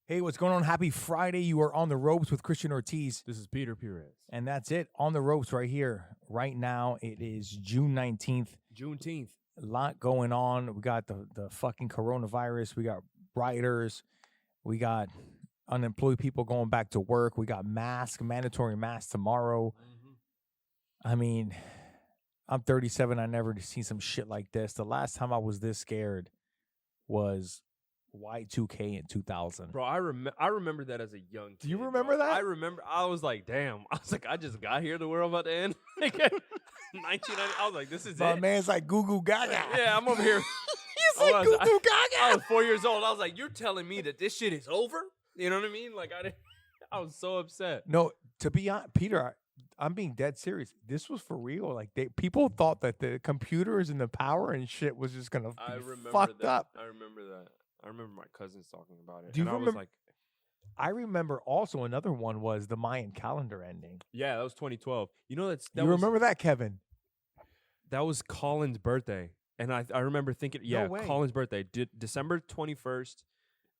Hey, what's going on? Happy Friday. You are on the ropes with Christian Ortiz. This is Pires. And that's it. On the ropes right here. Right now, it is June 19th. Juneteenth. A lot going on. We got the fucking coronavirus. We got rioters. We got unemployed people going back to work. We got mandatory masks tomorrow. Mm-hmm. I mean, I'm 37. I never seen some shit like this. The last time I was this scared was Y2K in 2000. Bro, I remember that as a young kid. Do you remember that? I remember. I was like, damn. I was like, I just got here. The world about to end. 1990. I was like, this is My it. man's like goo goo gaga. Yeah, I'm over here. He's like goo goo gaga. I was 4 years old. I was like, you're telling me that this shit is over? You know what I mean? Like, I was so upset. No, to be honest, Peter, I'm being dead serious. This was for real. Like people thought that the computers and the power and shit was just gonna be fucked up. I remember that. I remember my cousins talking about it. Do you remember? I was like, I remember also another one was the Mayan calendar ending. yeah, that was 2012. You know remember that, Kevin? That was Colin's birthday, and I remember thinking, yeah, way. Colin's birthday, December 21st,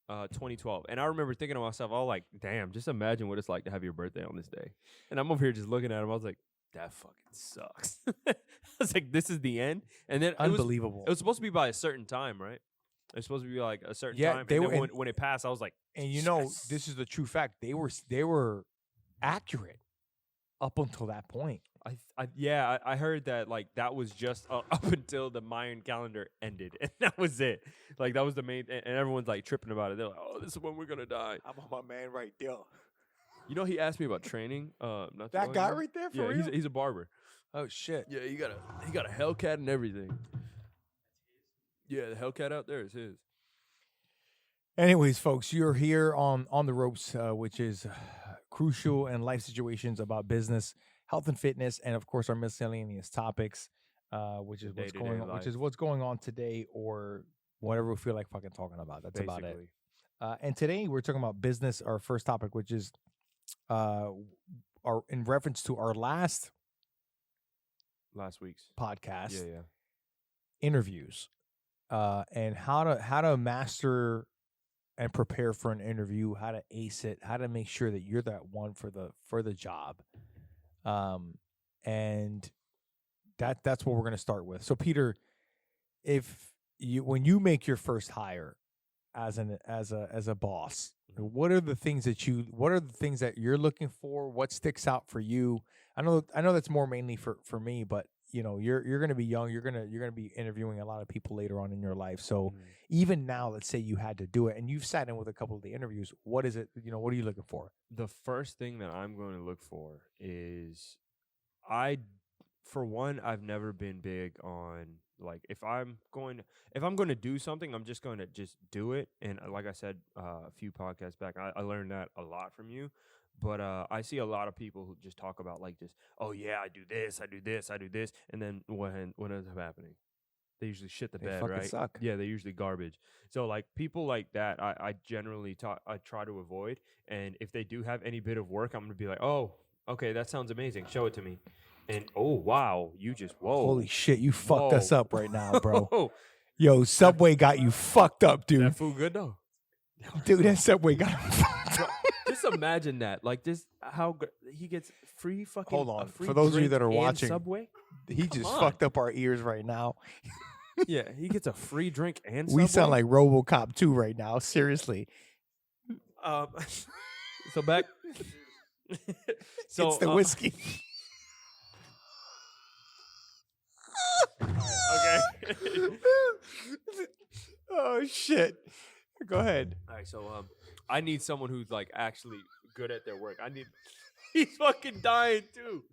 2012, and I remember thinking to myself, I was like, damn, just imagine what it's like to have your birthday on this day, and I'm over here just looking at him. I was like, that fucking sucks. I was like, this is the end, and then Unbelievable. It was supposed to be by a certain time, right? It was supposed to be like a certain time. They and were, then when it passed, I was like, and you know, this is the true fact. They were accurate up until that point. I heard that like that was just up until the Mayan calendar ended, and that was it. Like that was the main, and everyone's like tripping about it. They're like, "Oh, this is when we're gonna die." I'm on my man right there. You know, he asked me about training. That guy right there, for real? He's a barber. Oh shit! Yeah, he got a Hellcat and everything. Yeah, the Hellcat out there is his. Anyways, folks, you're here on the ropes, which is crucial and life situations about business, health and fitness, and of course our miscellaneous topics, which is what's going on, which is what's going on today, or whatever we feel like fucking talking about. That's basically about it. And today we're talking about business. Our first topic, which is in reference to our last week's podcast, yeah, interviews, and how to master and prepare for an interview, how to ace it, how to make sure that you're that one for the job. And that's what we're going to start with. So Peter, when you make your first hire as a boss, what are the things that you're looking for? What sticks out for you? I know that's more mainly for me, but you know, you're going to be young. You're going to be interviewing a lot of people later on in your life. So even now, let's say you had to do it and you've sat in with a couple of the interviews. What is it? You know, what are you looking for? The first thing that I'm going to look for is for one, I've never been big on like if I'm going to do something, I'm just going to just do it. And like I said a few podcasts back, I learned that a lot from you. But I see a lot of people who just talk about like just, oh yeah, I do this, and then what ends up happening? They usually shit the bed, right? Suck. Yeah, they're usually garbage. So like people like that, I generally I try to avoid. And if they do have any bit of work, I'm gonna be like, oh, okay, that sounds amazing. Show it to me. And oh wow, you just holy shit, you fucked us up right now, bro. Yo, Yo, Subway got you fucked up, dude. That food good though. Dude, that Subway got him fucked up. Just imagine that. Like this, how he gets free fucking. Hold on, free for those of you that are drink and watching, Subway. He just fucked up our ears right now. Yeah, he gets a free drink and we Subway? sound like RoboCop 2 right now. Seriously. So back. So it's the whiskey. Okay. Oh shit. Go ahead. All right, so I need someone who's like actually good at their work. He's fucking dying too.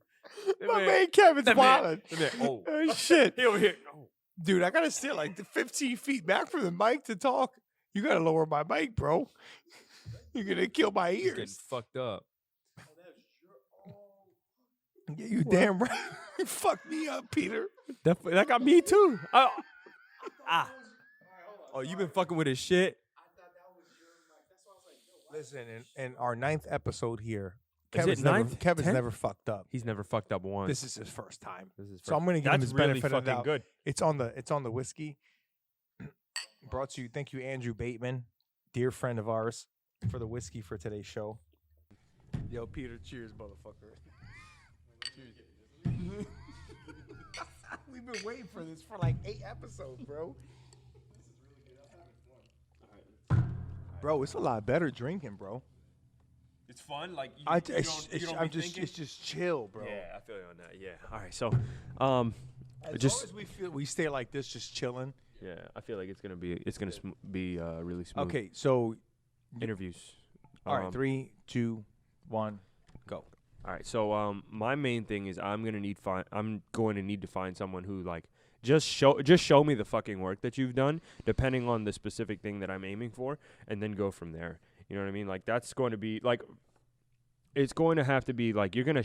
My man Kevin's wilding. Oh shit. He over here. Oh. Dude, I gotta sit like 15 feet back from the mic to talk. You gotta lower my mic, bro. You're gonna kill my ears. He's getting fucked up. Yeah, you damn right. You fucked me up, Peter. That got me too. Oh, you been fucking with his shit. Listen, in our 9th episode here, Kevin's never fucked up. He's never fucked up once. This is his first time. So I'm gonna give him his benefit of the doubt. Good. It's on the whiskey. Brought to you. Thank you, Andrew Bateman, dear friend of ours. for the whiskey for today's show. Yo, Peter, cheers, motherfucker. Cheers. We've been waiting for this for like 8 episodes, bro. Bro, it's a lot better drinking, bro. It's fun. Like It's just chill, bro. Yeah, I feel you on that. Yeah. All right. So, As long as we feel we stay like this, just chilling. yeah, I feel like it's gonna be really smooth. Okay, so Interviews. all right, 3, 2, 1, go. All right. So my main thing is I'm going to need to find someone who like just show me the fucking work that you've done, depending on the specific thing that I'm aiming for, and then go from there. You know what I mean? Like that's going to be like, it's going to have to be like you're gonna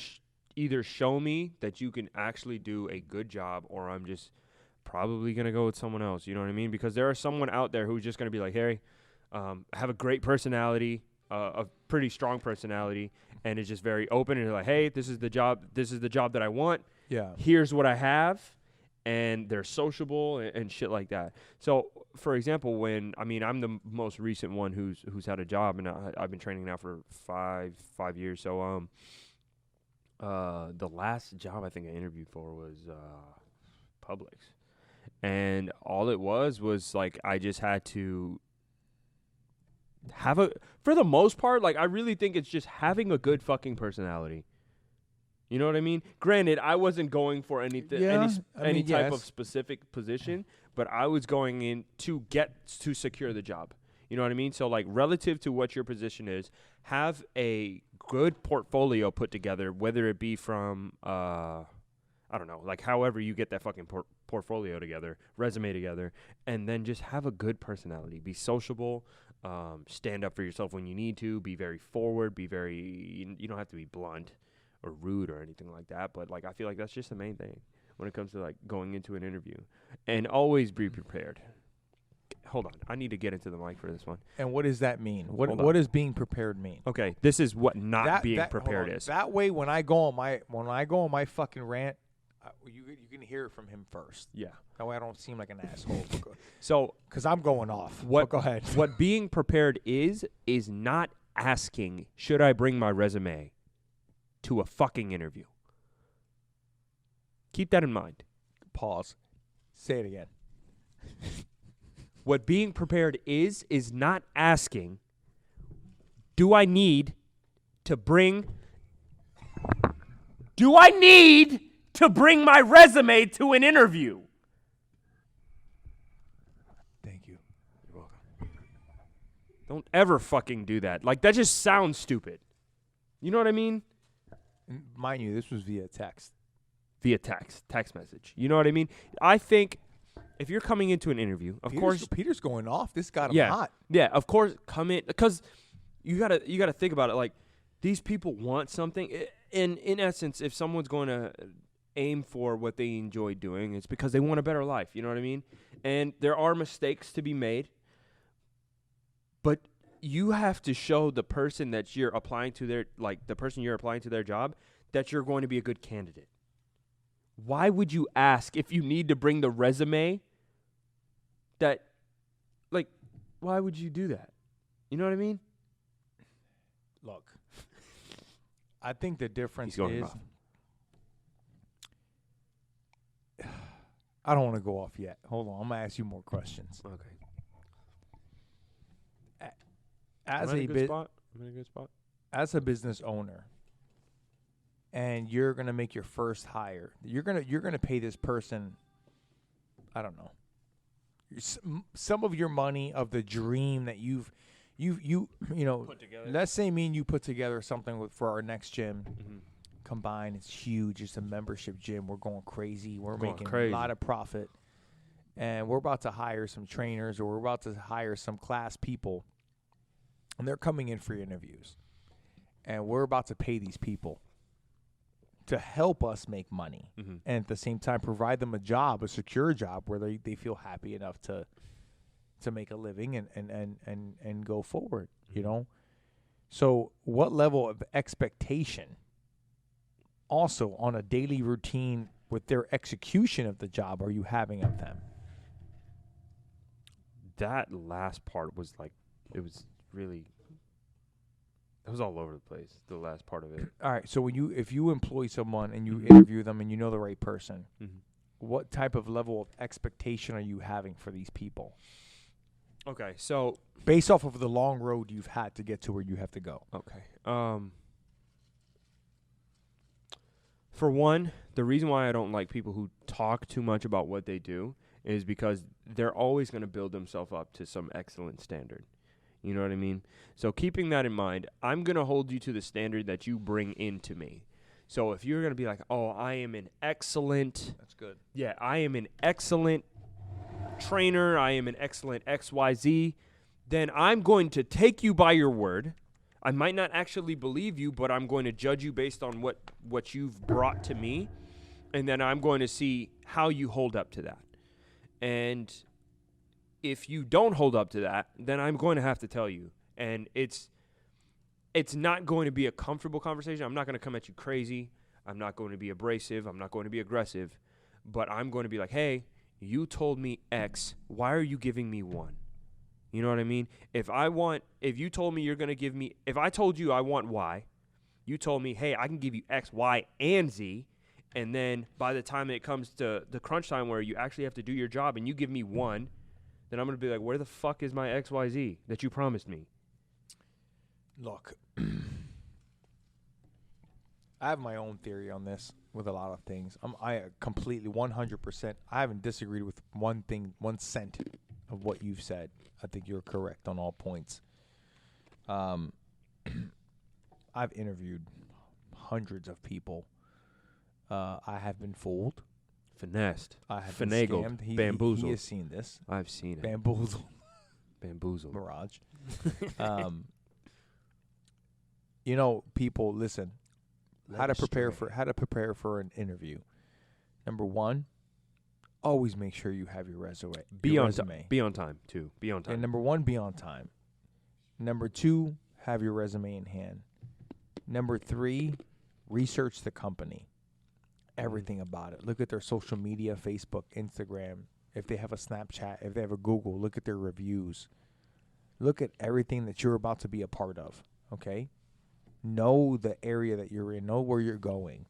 either show me that you can actually do a good job, or I'm just probably gonna go with someone else. You know what I mean? Because there are someone out there who's just gonna be like, Harry, have a great personality, a pretty strong personality, and is just very open and like, hey, this is the job that I want. Yeah. Here's what I have, and they're sociable and shit like that. So, for example, I'm the most recent one who's had a job, and I've been training now for five years. So, the last job I think I interviewed for was Publix, and all it was like I just had to for the most part, like I really think it's just having a good fucking personality. You know what I mean? Granted, I wasn't going for anything, any type of specific position, but I was going in to secure the job. You know what I mean? So like relative to what your position is, have a good portfolio put together, whether it be from, I don't know, like however you get that fucking portfolio together, resume together, and then just have a good personality. Be sociable, stand up for yourself when you need to, be very forward, you don't have to be blunt or rude or anything like that, but like I feel like that's just the main thing when it comes to like going into an interview. And always be prepared. Hold on, I need to get into the mic for this one. And what does that mean? What does being prepared mean? Okay, this is what being prepared is. That way, when I go on my fucking rant, you can hear it from him first. Yeah. That way I don't seem like an asshole. So, because I'm going off. Go ahead. What being prepared is not asking, should I bring my resume to a fucking interview? Keep that in mind. Pause. Say it again. What being prepared is not asking, do I need to bring my resume to an interview? Thank you. You're welcome. Don't ever fucking do that. Like, that just sounds stupid. You know what I mean? Mind you, this was via text. Via text message. You know what I mean? I think if you're coming into an interview, of course, Peter's going off. This got him hot. Yeah, of course, come in, because you gotta think about it. Like, these people want something. In essence, if someone's going to aim for what they enjoy doing, it's because they want a better life. You know what I mean? And there are mistakes to be made, but you have to show the person that you're applying to their job, that you're going to be a good candidate. Why would you ask if you need to bring the resume? Why would you do that? You know what I mean? Look, I think the difference He's going is, off. I don't want to go off yet. Hold on, I'm gonna ask you more questions. Okay. As I'm in a good spot. As a business owner, and you're gonna make your first hire, you're gonna pay this person, I don't know, some of your money of the dream that you know Put together. Let's say me and you put together something for our next gym. Mm-hmm. Combined, it's huge. It's a membership gym. We're going crazy. We're Going making crazy. a lot of profit, and we're about to hire some trainers, or we're about to hire some class people, and they're coming in for interviews, and we're about to pay these people to help us make money, and at the same time provide them a job, a secure job where they feel happy enough to make a living and go forward. You know, so what level of expectation also on a daily routine with their execution of the job are you having of them? That last part was like, it was really It was all over the place, the last part of it. All right. So if you employ someone and you interview them and you know the right person, what type of level of expectation are you having for these people? Okay, so based off of the long road you've had to get to where you have to go. Okay. For one, the reason why I don't like people who talk too much about what they do is because they're always going to build themselves up to some excellent standard. You know what I mean? So keeping that in mind, I'm going to hold you to the standard that you bring into me. So if you're going to be like, oh, I am an excellent. That's good. Yeah, I am an excellent trainer. I am an excellent XYZ. Then I'm going to take you by your word. I might not actually believe you, but I'm going to judge you based on what you've brought to me. And then I'm going to see how you hold up to that. And if you don't hold up to that, then I'm going to have to tell you. And it's not going to be a comfortable conversation. I'm not going to come at you crazy. I'm not going to be abrasive. I'm not going to be aggressive. But I'm going to be like, hey, you told me X. Why are you giving me 1? You know what I mean? If you told me you're going to give me, if I told you I want Y, you told me, hey, I can give you X, Y, and Z. And then by the time it comes to the crunch time where you actually have to do your job and you give me 1, then I'm going to be like, where the fuck is my X, Y, Z that you promised me? Look, I have my own theory on this with a lot of things. I completely 100%. I haven't disagreed with one thing, 1 cent of what you've said. I think you're correct on all points. I've interviewed hundreds of people. I have been fooled. Finessed. I have finagled. been scammed. Bamboozled. He has seen this. I've seen it. Bamboozled. Mirage. You know, people, listen. How to prepare for an interview. Number 1, always make sure you have your resume. Be on time, too. Be on time. And number 1, be on time. Number 2, have your resume in hand. Number 3, research the company. Everything about it. Look at their social media, Facebook, Instagram. If they have a Snapchat, if they have a Google, look at their reviews. Look at everything that you're about to be a part of, okay? Know the area that you're in. Know where you're going.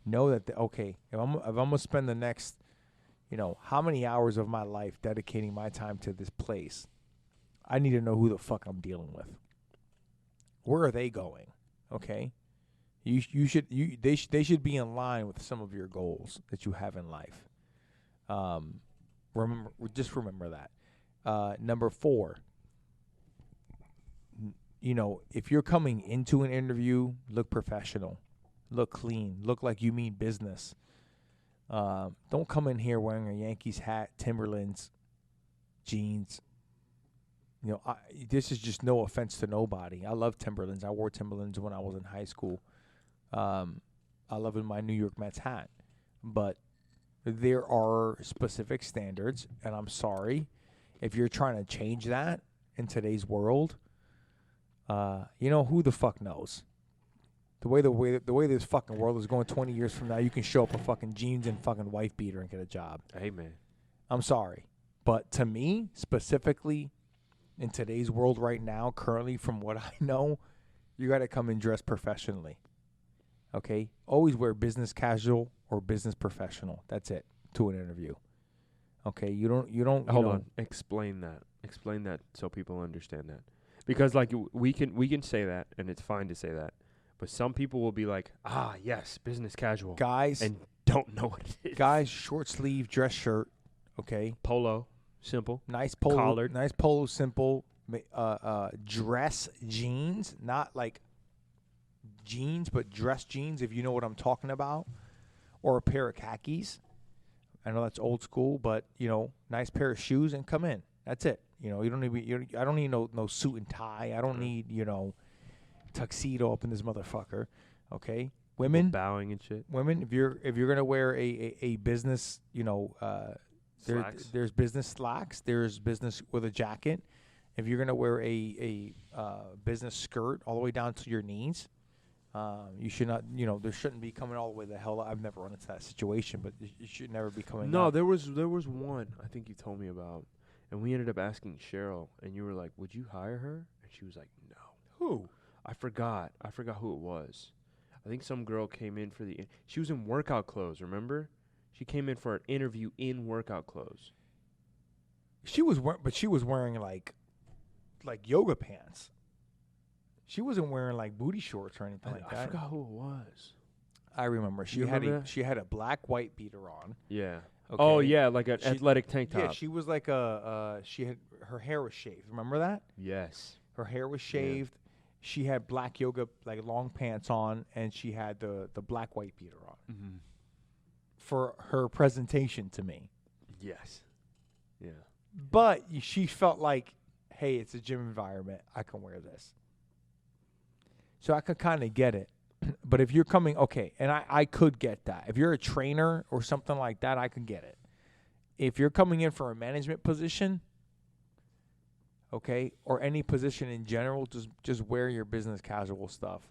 Know that, if I'm going to spend the next, how many hours of my life dedicating my time to this place, I need to know who the fuck I'm dealing with. Where are they going? Okay? They should be in line with some of your goals that you have in life. Remember that. Number 4, if you're coming into an interview, look professional, look clean, look like you mean business. Don't come in here wearing a Yankees hat, Timberlands, jeans. This is just no offense to nobody. I love Timberlands. I wore Timberlands when I was in high school. I love in my New York Mets hat. But there are specific standards, and I'm sorry if you're trying to change that in today's world. Who the fuck knows? The way this fucking world is going 20 years from now, you can show up in fucking jeans and fucking wife beater and get a job. Hey, man. I'm sorry. But to me, specifically, in today's world right now, currently, from what I know, you got to come and dress professionally. Okay? Always wear business casual or business professional. That's it, to an interview. Okay? You don't. Hold on. Explain that so people understand that. Because we can say that, and it's fine to say that. But some people will be like, yes, business casual. Guys. And don't know what it is. Guys, short sleeve dress shirt, okay? Polo, simple. Nice polo. Collared. Nice polo, simple. Dress jeans, not like jeans, but dress jeans, if you know what I'm talking about. Or a pair of khakis. I know that's old school, but, nice pair of shoes and come in. That's it. You don't need I don't need no suit and tie. I don't need, tuxedo up in this motherfucker. Okay? Women bowing and shit. Women, if you're gonna wear a business, there's business slacks, there's business with a jacket. If you're gonna wear a business skirt all the way down to your knees, you should not. There shouldn't be coming all the way the hell. I've never run into that situation, but you should never be coming. No, up. there was one I think you told me about, and we ended up asking Cheryl, and you were like, "Would you hire her?" And she was like, "No." Who? I forgot who it was. I think some girl came in for she was in workout clothes, remember? She came in for an interview in workout clothes. She was wearing like yoga pants. She wasn't wearing like booty shorts or anything like that. I forgot who it was. I remember. She had a black white beater on. Yeah. Okay. Oh yeah, like an athletic tank top. Yeah, she was like her hair was shaved. Remember that? Yes. Her hair was shaved. Yeah. She had black yoga like long pants on, and she had the black white beater on. Mm-hmm. For her presentation to me. Yes. Yeah. But she felt like, hey, it's a gym environment. I can wear this. So I could kind of get it. But if you're coming, okay, and I could get that. If you're a trainer or something like that, I can get it. If you're coming in for a management position, okay, or any position in general, just wear your business casual stuff,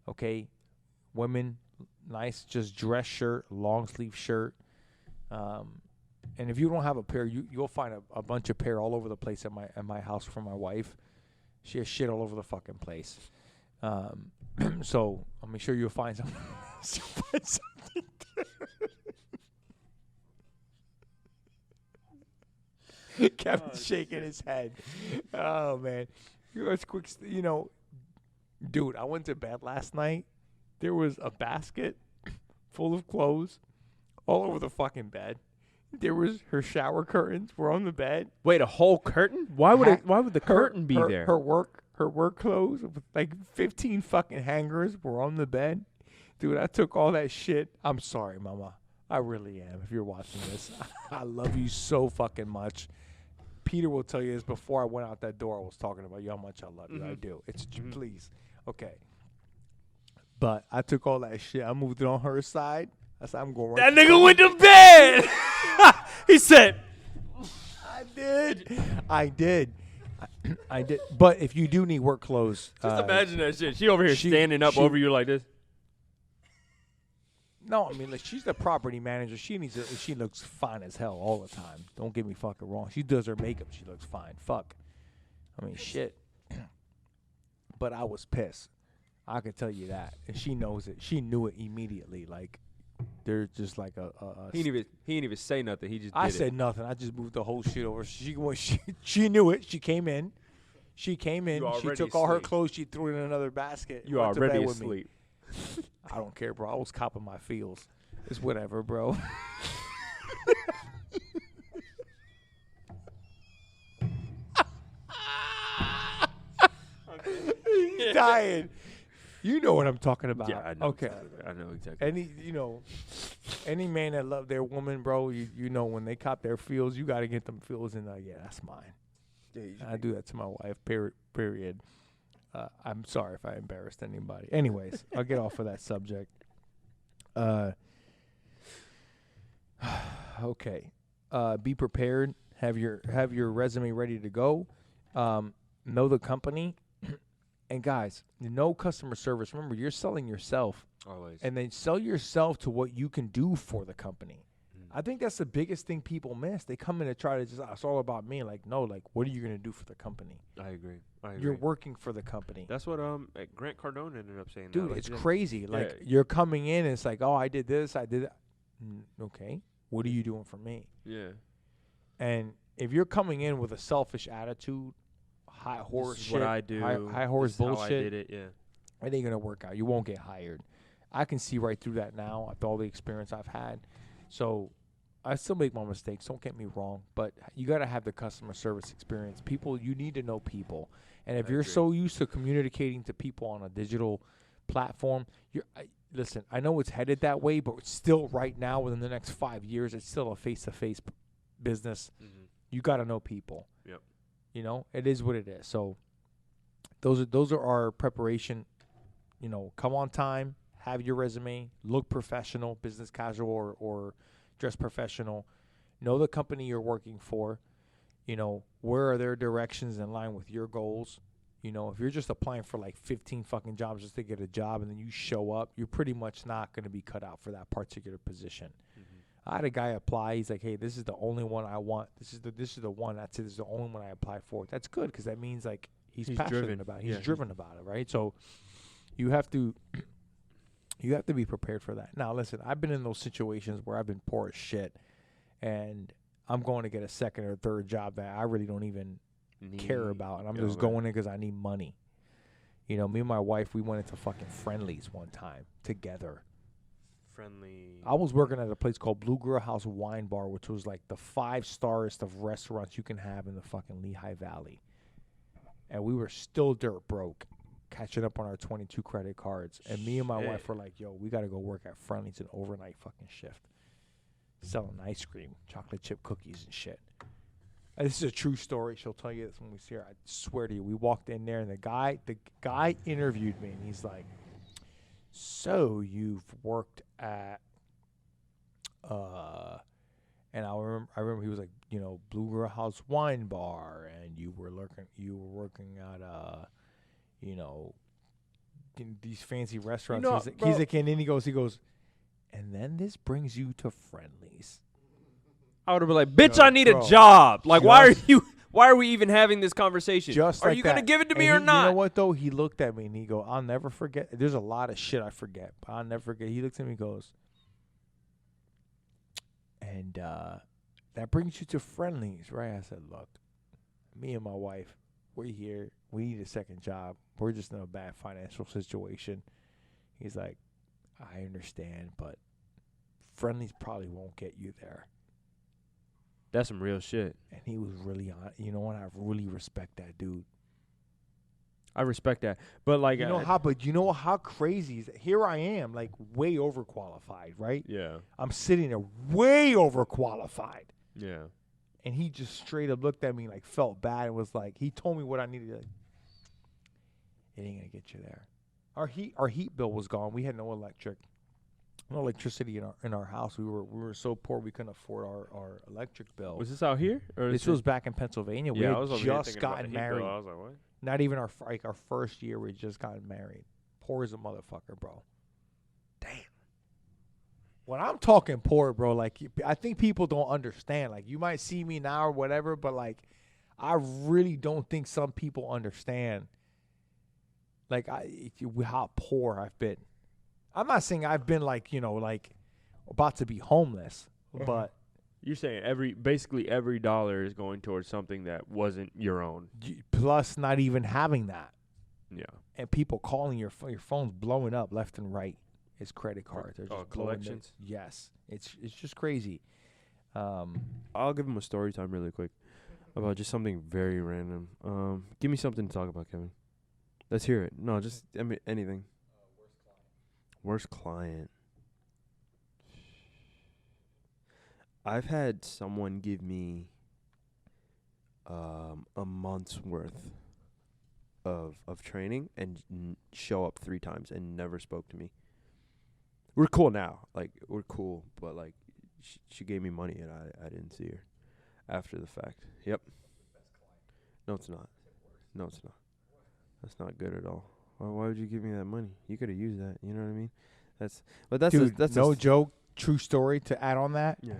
okay? Women, nice, just dress shirt, long sleeve shirt. And if you don't have a pair, you'll find a bunch of pair all over the place at my house for my wife. She has shit all over the fucking place. So I'll make sure you'll find something. Kevin's shaking his head. Oh man, it's quick. Dude, I went to bed last night. There was a basket full of clothes all over the fucking bed. There was her shower curtains were on the bed. Wait, a whole curtain? Why would the curtain be there? Her work clothes with like 15 fucking hangers were on the bed. Dude, I took all that shit. I'm sorry, mama. I really am. If you're watching this, I love you so fucking much. Peter will tell you this. Before I went out that door, I was talking about you, how much I love you. I do. It's please. Okay. But I took all that shit. I moved it on her side. I said, I'm going right. That nigga went to bed. He said, I did. But if you do need work clothes. Just imagine that shit. She over here standing up over you like this. No, I mean, like, she's the property manager. She looks fine as hell all the time. Don't get me fucking wrong. She does her makeup. She looks fine. Fuck. I mean, shit. But I was pissed. I can tell you that. And she knows it. She knew it immediately. Like, they're just like a he didn't even say nothing. He just did I said nothing. I just moved the whole shit over. She knew it. She came in. She took all her clothes. She threw it in another basket. You already asleep. I don't care, bro. I was copping my feels. It's whatever, bro. He's dying. You know what I'm talking about. Yeah, I know. Okay. I know exactly. Any man that love their woman, bro, you know when they cop their feels, you got to get them feels in. Yeah, that's mine. I do that to my wife. Period. I'm sorry if I embarrassed anybody. Anyways, I'll get off of that subject. Okay. Be prepared. Have your resume ready to go. Know the company. And guys, know customer service. Remember, you're selling yourself. Always. And then sell yourself to what you can do for the company. I think that's the biggest thing people miss. They come in and try to just, it's all about me. Like, no, like, what are you going to do for the company? I agree. You're working for the company. That's what Grant Cardone ended up saying. Dude, it's crazy. Like, you're coming in and it's like, oh, I did this, I did that. Okay, what are you doing for me? Yeah. And if you're coming in with a selfish attitude, high horse shit, what I do, high horse bullshit, how I did it, it ain't going to work out. You won't get hired. I can see right through that now after all the experience I've had. So I still make my mistakes. Don't get me wrong. But you got to have the customer service experience. People, you need to know people. And if you're so used to communicating to people on a digital platform, listen, I know it's headed that way, but it's still right now within the next 5 years, it's still a face-to-face business. Mm-hmm. You got to know people. Yep. You know, it is what it is. So those are our preparation. You know, come on time, have your resume, look professional, business casual or dress professional. Know the company you're working for. You know, where are their directions in line with your goals? You know, if you're just applying for like 15 fucking jobs just to get a job and then you show up, you're pretty much not going to be cut out for that particular position. Mm-hmm. I had a guy apply. He's like, hey, this is the only one I want. This is the one. That's it. This is the only one I apply for. That's good because that means like He's passionate driven. about it. He's Yeah, driven about it, right? So you have to be prepared for that. Now, listen, I've been in those situations where I've been poor as shit, and I'm going to get a second or third job that I really don't even care about, and I'm just going in because I need money. You know, me and my wife, we went into fucking Friendly's one time together. Friendly. I was working at a place called Blue Girl House Wine Bar, which was like the 5-starest of restaurants you can have in the fucking Lehigh Valley. And we were still dirt broke, catching up on our 22 credit cards. And me and my wife were like, yo, we got to go work at Friendly's an overnight fucking shift. Selling ice cream, chocolate chip cookies and shit. And this is a true story. She'll tell you this when we see her. I swear to you. We walked in there, and the guy interviewed me, and he's like, so you've worked at, and I remember he was like, you know, Blue Girl House Wine Bar, and you were working at, you know, in these fancy restaurants. You know, he's like, and then he goes, and then this brings you to Friendly's. I would have been like, bitch, I need a job. Like, why are we even having this conversation? Just are like you going to give it to me and or not? You know what, though? He looked at me, and he go, I'll never forget. There's a lot of shit I forget, but I'll never forget. He looks at me and goes, and that brings you to Friendly's, right? I said, look, me and my wife, we're here. We need a second job. We're just in a bad financial situation. He's like, I understand, but Friendly's probably won't get you there. That's some real shit. And he was really on. You know what? I really respect that dude. I respect that. But like, But you know how crazy is that? Here I am, like way overqualified, right? Yeah. I'm sitting there way overqualified. Yeah. And he just straight up looked at me like felt bad and was like, he told me what I needed. Like, it ain't gonna get you there. Our heat bill was gone. We had no electricity in our house. We were so poor we couldn't afford our electric bill. Was this out here? Or This was back in Pennsylvania. Yeah, we I had was over here just thinking about gotten the heat bill. married. I was like, what? Not even our first year. We just gotten married. Poor as a motherfucker, bro. Damn. When I'm talking poor, bro, like I think people don't understand. Like you might see me now or whatever, but like I really don't think some people understand. Like how poor I've been. I'm not saying I've been like, you know, like about to be homeless, but you're saying basically every dollar is going towards something that wasn't your own. Plus not even having that. Yeah. And people calling your phone's blowing up left and right. It's credit cards. They're just collections? Yes. It's just crazy. I'll give him a story time really quick about just something very random. Give me something to talk about, Kevin. Let's hear it. No, just anything. Worst client. I've had someone give me a month's worth of training and show up 3 times and never spoke to me. We're cool now. Like, we're cool, but, like, she gave me money and I didn't see her after the fact. Yep. No, it's not. No, it's not. That's not good at all. Why would you give me that money? You could have used that. You know what I mean? That's no joke. True story to add on that. Yeah.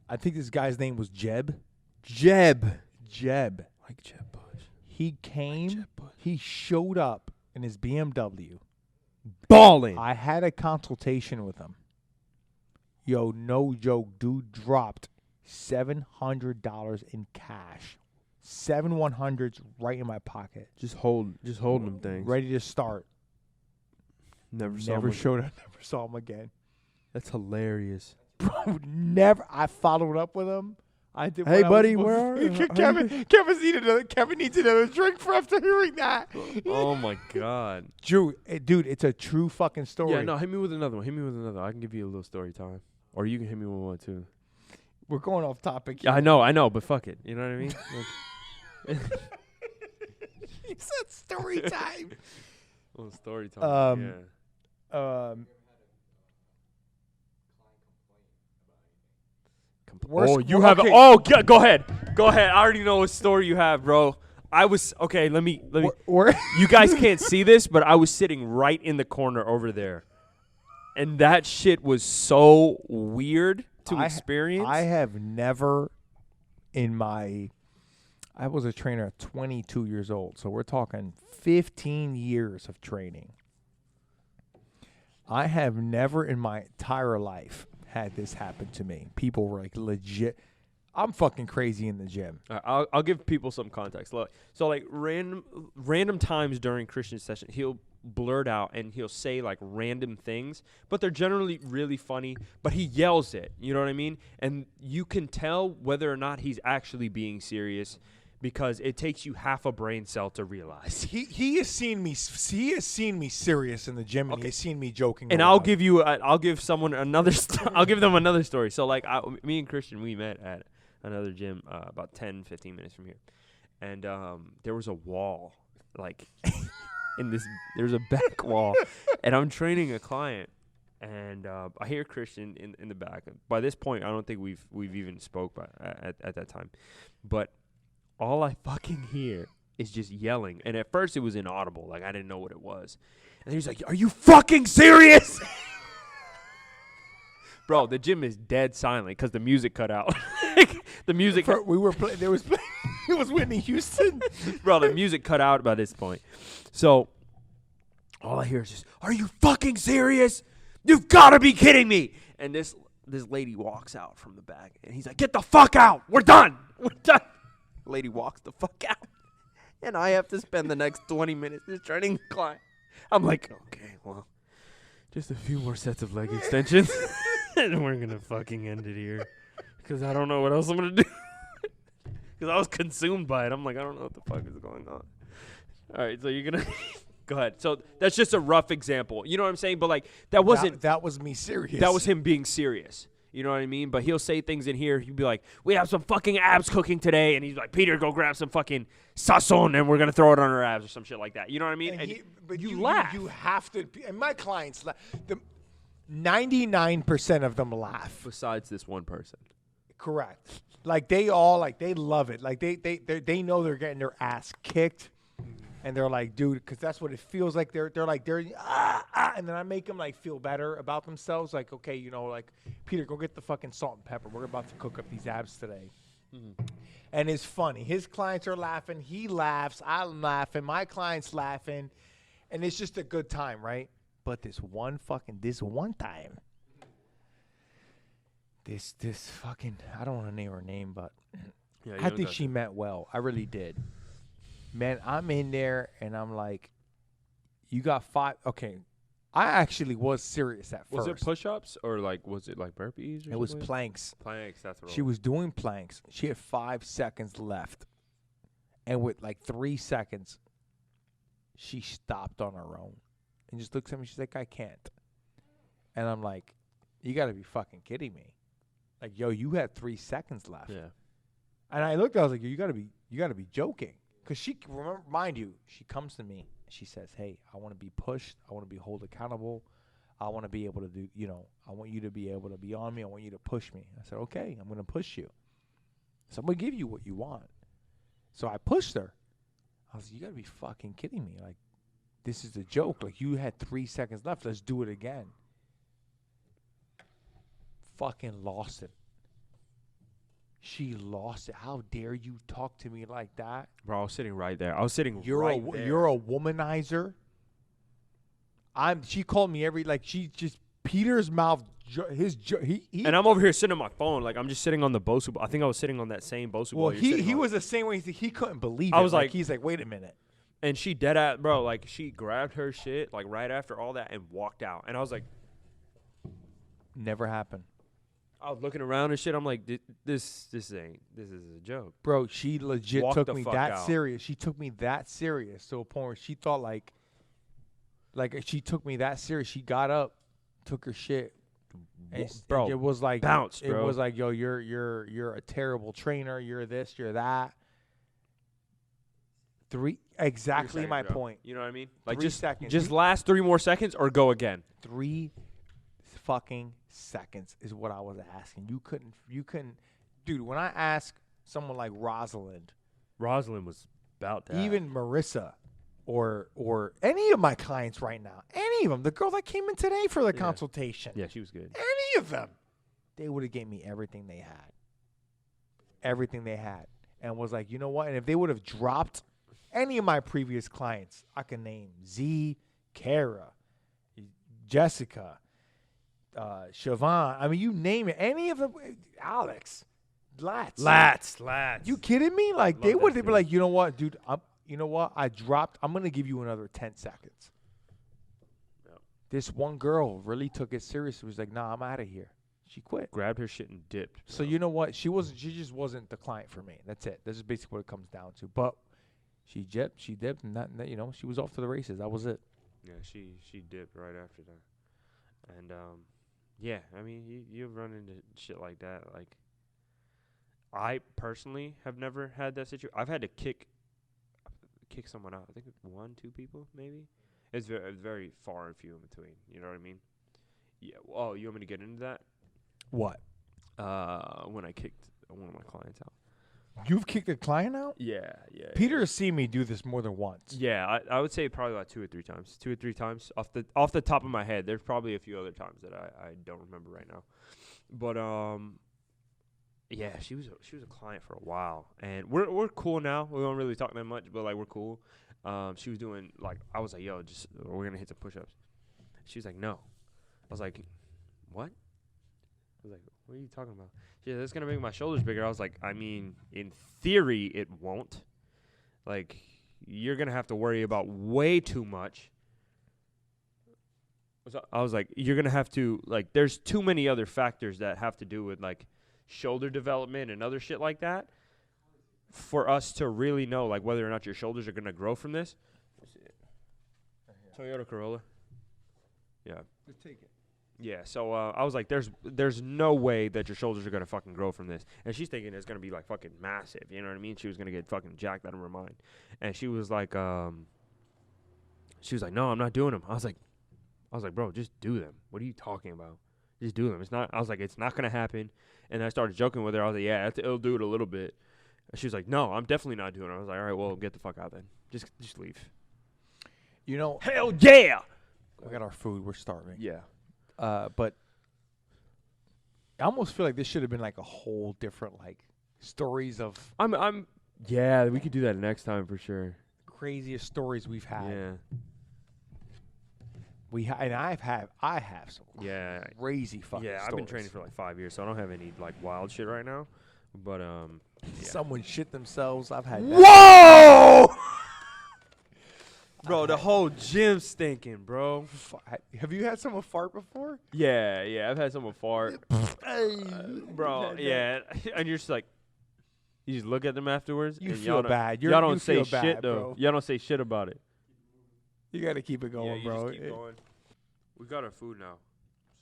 I think this guy's name was Jeb. Jeb. Like Jeb Bush. He came. He showed up in his BMW. Balling. I had a consultation with him. Yo, no joke. Dude dropped $700 in cash. 7 100s right in my pocket. Just holding them things. Ready to start. Never showed up. Never saw him again. That's hilarious. Bro, never. I followed up with him. I did. Hey, buddy, where are you? Kevin needs another drink for after hearing that. Oh my God, Dude, it's a true fucking story. Yeah, no, hit me with another one. I can give you a little story time, or you can hit me with one too. We're going off topic. Yeah, I know, but fuck it. You know what I mean? You said story time. Well, story time. Yeah. You have. Oh, go ahead. Go ahead. I already know what story you have, bro. I was okay. Let me. You guys can't see this, but I was sitting right in the corner over there, and that shit was so weird to experience. I have never, in my I was a trainer at 22 years old. So we're talking 15 years of training. I have never in my entire life had this happen to me. People were like legit. I'm fucking crazy in the gym. I'll give people some context. Look, so like random times during Christian's session, he'll blurt out and he'll say like random things, but they're generally really funny. But he yells it, you know what I mean? And you can tell whether or not he's actually being serious because it takes you half a brain cell to realize. He has seen me. He has seen me serious in the gym, and he has seen me joking. And around. I'll give someone another. I'll give them another story. So like me and Christian, we met at another gym about 10, 15 minutes from here, and there was a wall like there's a back wall, and I'm training a client, and I hear Christian in the back. By this point, I don't think we've even spoke at that time, but all I fucking hear is just yelling, and at first it was inaudible, like I didn't know what it was, and he's like, "Are you fucking serious?" Bro, the gym is dead silent because the music cut out. The music. We were playing. There was it was Whitney Houston. Bro, the music cut out by this point. So all I hear is just, "Are you fucking serious? You've got to be kidding me!" And this lady walks out from the back, and he's like, "Get the fuck out! We're done. We're done." Lady walks the fuck out, and I have to spend the next 20 minutes just training the client. I'm like, okay, well, just a few more sets of leg extensions. And we're going to fucking end it here. Because I don't know what else I'm going to do. Because I was consumed by it. I'm like, I don't know what the fuck is going on. All right, so you're going to... Go ahead. So that's just a rough example. You know what I'm saying? But, like, that wasn't... That was me serious. That was him being serious. You know what I mean? But he'll say things in here. He'll be like, "We have some fucking abs cooking today." And he's like, "Peter, go grab some fucking sazon and we're going to throw it on our abs," or some shit like that. You know what I mean? But you laugh. You have to... And my clients laugh. 99% of them laugh. Besides this one person. Correct. Like they love it. Like they know they're getting their ass kicked, and they're like, dude, because that's what it feels like. They're and then I make them like feel better about themselves. Like, okay, you know, like Peter, go get the fucking salt and pepper. We're about to cook up these abs today. Mm-hmm. And it's funny. His clients are laughing. He laughs. I'm laughing. My client's laughing, and it's just a good time, right? But this one time, this fucking, I don't want to name her name, but yeah, I think she meant well. I really did. Man, I'm in there, and I'm like, you got 5. Okay, I actually was serious at first. Was it push-ups, or like, was it like burpees? Or it was planks. Planks, that's what she was doing planks. She had 5 seconds left. And with like 3 seconds, she stopped on her own. And just looks at me. She's like, "I can't." And I'm like, "You got to be fucking kidding me!" Like, yo, you had 3 seconds left. Yeah. And I looked. I was like, "You got to be joking." Because she, remember, mind you, she comes to me. She says, "Hey, I want to be pushed. I want to be held accountable. I want to be able to do. You know, I want you to be able to be on me. I want you to push me." I said, "Okay, I'm going to push you. So I'm going to give you what you want." So I pushed her. I was like, "You got to be fucking kidding me! Like, this is a joke. Like, you had 3 seconds left. Let's do it again." Fucking lost it. She lost it. How dare you talk to me like that? Bro, I was sitting right there. I was sitting You're right there. You're a womanizer. She called me she just, Peter's mouth, and I'm over here sitting on my phone. Like, I'm just sitting on the Bosu ball. I think I was sitting on that same Bosu ball. Well, he was the same way. He couldn't believe it. I was like, he's like, "Wait a minute." And she dead at, bro, like, she grabbed her shit, like, right after all that and walked out. And I was like, never happened. I was looking around and shit. I'm like, this is a joke. Bro, she legit took me that out. serious. She took me that serious to a point where she thought like she took me that serious. She got up, took her shit. And bro, it was like bounced, bro. It was like, yo, you're a terrible trainer. You're this, you're that. Exactly my point. You know what I mean? Like, 3 seconds. Just last 3 more seconds or go again. 3 fucking seconds is what I was asking. You couldn't, dude. When I ask someone like Rosalind was about that. Even Marissa, or any of my clients right now, any of them, the girl that came in today for the consultation, yeah, she was good. Any of them, they would have gave me everything they had. and was like, you know what? And if they would have dropped any of my previous clients, I can name Z, Kara, Jessica, Siobhan. I mean, you name it. Any of them, Alex, Lats. You kidding me? Like Love they that would be dude. like, you know what, dude? You know what? I dropped. I'm gonna give you another 10 seconds. Yep. This one girl really took it serious. She was like, nah, I'm out of here. She quit. Grabbed her shit and dipped. So you know what? She just wasn't the client for me. That's it. This is basically what it comes down to. But she dipped, and that she was off to the races. That was it. Yeah, she dipped right after that. And yeah, I mean, you run into shit like that. Like, I personally have never had that situation. I've had to kick someone out. I think 1, 2 people maybe. It's very far and few in between. You know what I mean? Yeah. Oh, you want me to get into that? What? When I kicked one of my clients out. You've kicked a client out? Yeah. Peter has seen me do this more than once. Yeah, I would say probably about 2 or 3 times. 2 or 3 times off the top of my head. There's probably a few other times that I don't remember right now. But yeah, she was a client for a while, and we're cool now. We don't really talk that much, but like we're cool. She was doing like I was like, yo, just we're gonna hit some push-ups. She was like, no. I was like, what? I was like, what are you talking about? She said, that's going to make my shoulders bigger. I was like, I mean, in theory, it won't. Like, you're going to have to worry about way too much. So I was like, you're going to have to, like, there's too many other factors that have to do with, like, shoulder development and other shit like that for us to really know, like, whether or not your shoulders are going to grow from this. Toyota Corolla. Yeah. Just take it. Yeah, so I was like, there's no way that your shoulders are going to fucking grow from this. And she's thinking it's going to be, like, fucking massive. You know what I mean? She was going to get fucking jacked out of her mind. And she was like, no, I'm not doing them. I was like, bro, just do them. What are you talking about? Just do them. It's not going to happen. And I started joking with her. I was like, yeah, it'll do it a little bit. And she was like, no, I'm definitely not doing it. I was like, all right, well, get the fuck out then. Just leave. You know, Hell yeah! we got our food. We're starving. Yeah. But I almost feel like this should have been like a whole different like stories of Yeah, we could do that next time for sure. craziest stories we've had. Yeah. And I have some crazy fucking Yeah, stories. I've been training for like 5 years, so I don't have any like wild shit right now. But yeah. Someone shit themselves. I've had that. Whoa! Bro, the whole gym stinking, bro. Have you had someone fart before? Yeah, I've had someone fart. Bro, yeah. And you're just like, you just look at them afterwards. You and feel bad. Y'all don't you say feel shit, bad, though. bro. Y'all don't say shit about it. You got to keep it going, you bro. just keep going. We got our food now,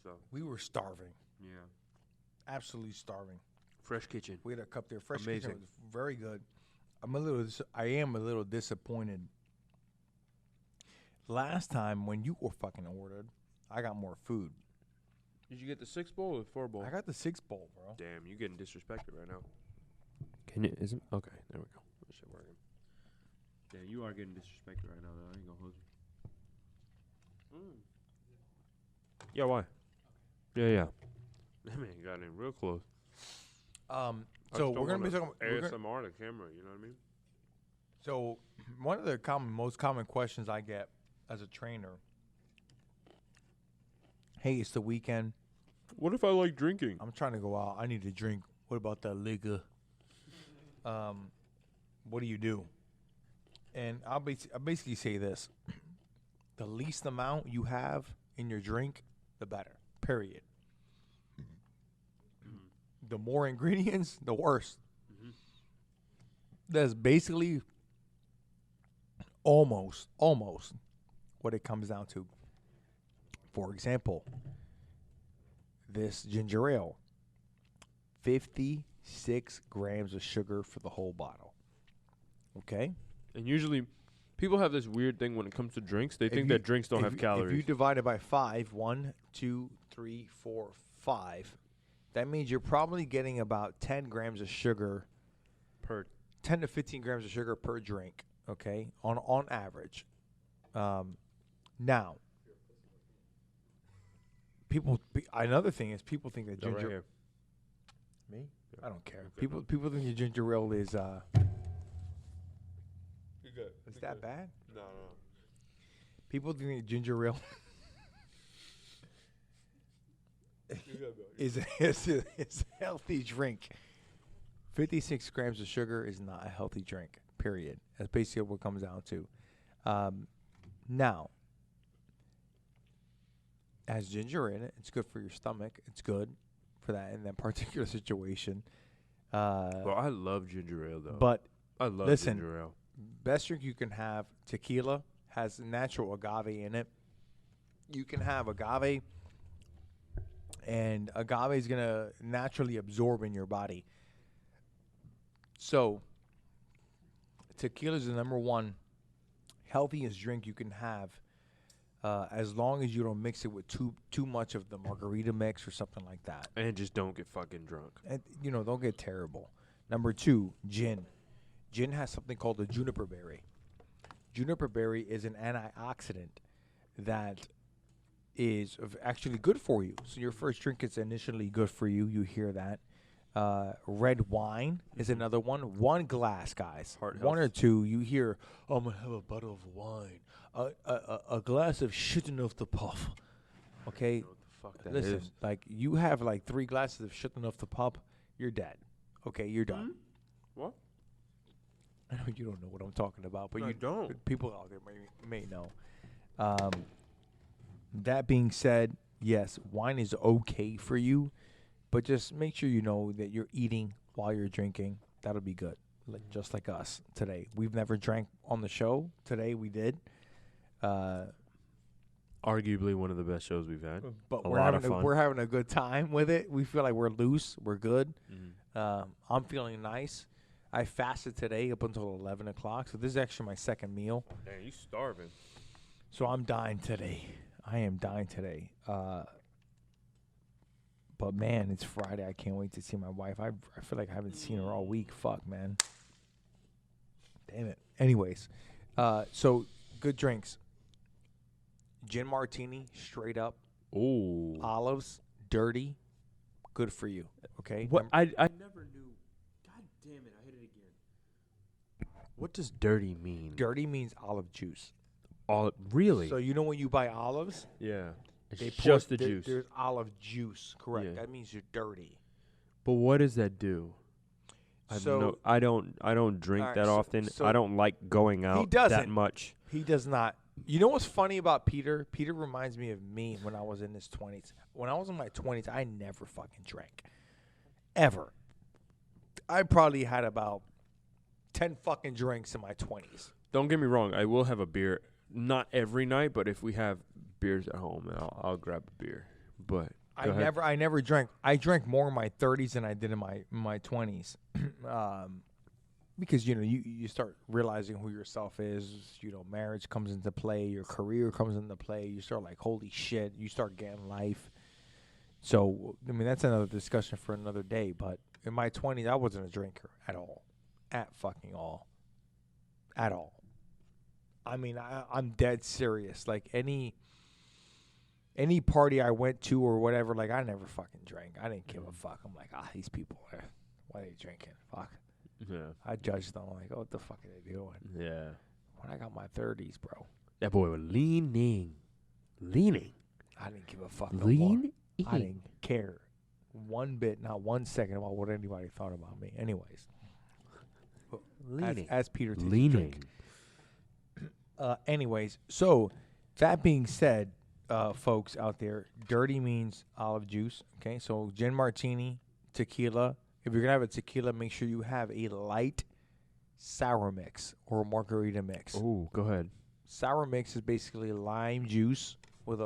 so. We were starving. Yeah. Absolutely starving. Fresh kitchen. We had a cup there. Fresh Amazing. kitchen was very good. I am a little disappointed. Last time when you were fucking ordered, I got more food. Did you get the 6 bowl or 4 bowl? I got the 6 bowl, bro. Damn, you getting disrespected right now. Can you? Is it? Okay, there we go. That shit working. Yeah, you are getting disrespected right now, though. I ain't gonna hold you. Yeah, why? Yeah. That man got in real close. So we're gonna be talking ASMR to camera. You know what I mean? So one of the most common questions I get as a trainer, hey, it's the weekend. What if I like drinking? I'm trying to go out. I need to drink. What about that liquor? What do you do? And I'll basically say this. The least amount you have in your drink, the better. Period. The more ingredients, the worse. That's basically almost what it comes down to. For example, this ginger ale, 56 grams of sugar for the whole bottle. Okay? And usually, people have this weird thing when it comes to drinks. They think that drinks don't have calories. If you divide it by 5, 1, 2, 3, 4, 5, that means you're probably getting about 10 grams of sugar per 10 to 15 grams of sugar per drink, okay, on average. Now, another thing is people think that ginger. Right here. Me? Yeah. good. I don't care. Okay, People think your ginger ale is You're good. is that bad? No. People think your ginger ale is a healthy drink. 56 grams of sugar is not a healthy drink. Period. That's basically what it comes down to. Now, it has ginger in it. It's good for your stomach. It's good for that in that particular situation. Well, I love ginger ale though. But I love listen, ginger ale. best drink you can have, tequila, has natural agave in it. You can have agave, and agave is going to naturally absorb in your body. So, tequila is the number one healthiest drink you can have, as long as you don't mix it with too much of the margarita mix or something like that. And just don't get fucking drunk. And, don't get terrible. Number 2, gin. Gin has something called the juniper berry. Juniper berry is an antioxidant that is actually good for you. So your first drink is initially good for you. You hear that. Red wine is another one. 1 glass, guys. Heart 1 health. or 2. You hear, I'm going to have a bottle of wine. A glass of shit enough to puff. Okay? What the fuck that Listen, is. like you have like 3 glasses of shit enough to pop, you're dead. Okay, you're done. What? I know you don't know what I'm talking about, but I you don't. People out there may know. That being said, yes, wine is okay for you, but just make sure you know that you're eating while you're drinking. That'll be good. Just like us today. We've never drank on the show. Today we did. Arguably one of the best shows we've had. But A we're lot having of fun. we're having a good time with it. We feel like we're loose. We're good. Mhm. I'm feeling nice. I fasted today up until 11 o'clock, so this is actually my second meal. Dang, you starving. So I'm dying today. I am dying today. But, man, it's Friday. I can't wait to see my wife. I feel like I haven't seen her all week. Fuck, man. Damn it. Anyways, so good drinks. Gin martini, straight up. Ooh. Olives, dirty. Good for you. Okay? What? I never knew. God damn it! I hit it again. What does dirty mean? Dirty means olive juice. All really? So you know when you buy olives, yeah. It's they just pour, the juice. There's olive juice, correct? Yeah. That means you're dirty. But what does that do? I don't drink Alright, that so- often. so I don't like going out that doesn't. much. He does not. You know what's funny about Peter? Peter reminds me of me when I was in his 20s. When I was in my 20s, I never fucking drank. Ever. I probably had about 10 fucking drinks in my 20s. Don't get me wrong. I will have a beer, not every night, but if we have beers at home, I'll grab a beer. But go ahead. I never drank. I drank more in my 30s than I did in my 20s. Because you start realizing who yourself is. Marriage comes into play, your career comes into play. You start like, holy shit, you start getting life. So I mean, that's another discussion for another day. But in my 20s, I wasn't a drinker at all, at fucking all, at all. I mean, I'm dead serious. Like any party I went to or whatever, like I never fucking drank. I didn't give a fuck. I'm like, these people, why are they drinking? Fuck. Yeah. I judged them. I'm like, what the fuck are they doing? Yeah. When I got my 30s, bro, That boy was leaning. I didn't give a fuck no more. Lean. I didn't care one bit, not 1 second about what anybody thought about me. Anyways, as Peter takes a drink. Anyways, so that being said, folks out there, dirty means olive juice. Okay, so gin martini, tequila. If you're gonna have a tequila, make sure you have a light sour mix or a margarita mix. Oh, go ahead. Sour mix is basically lime juice with